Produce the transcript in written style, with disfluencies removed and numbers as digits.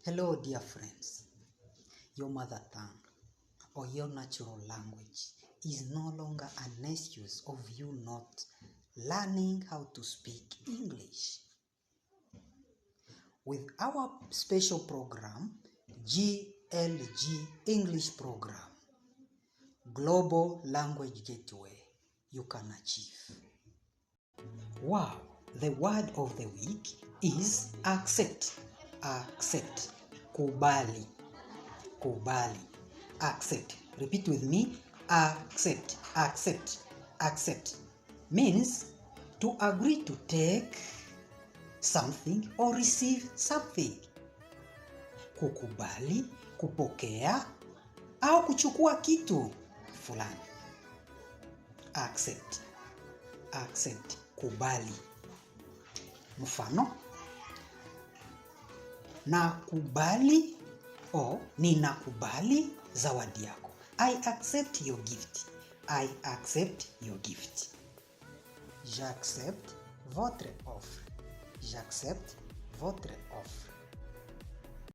Hello, dear friends. Your mother tongue or your natural language is no longer an excuse of you not learning how to speak English. With our special program, GLG English Program, Global Language Gateway, you can achieve. Wow, the word of the week is accept. Accept. Kubali. Kubali. Accept. Repeat with me. Accept. Accept. Accept means to agree to take something or receive something. Kukubali, kupokea au kuchukua kitu fulani. Accept. Accept. Kubali. Mfano, nakubali o ninakubali zawadi yako. I accept your gift. I accept your gift. J'accepte votre offre. J'accepte votre offre.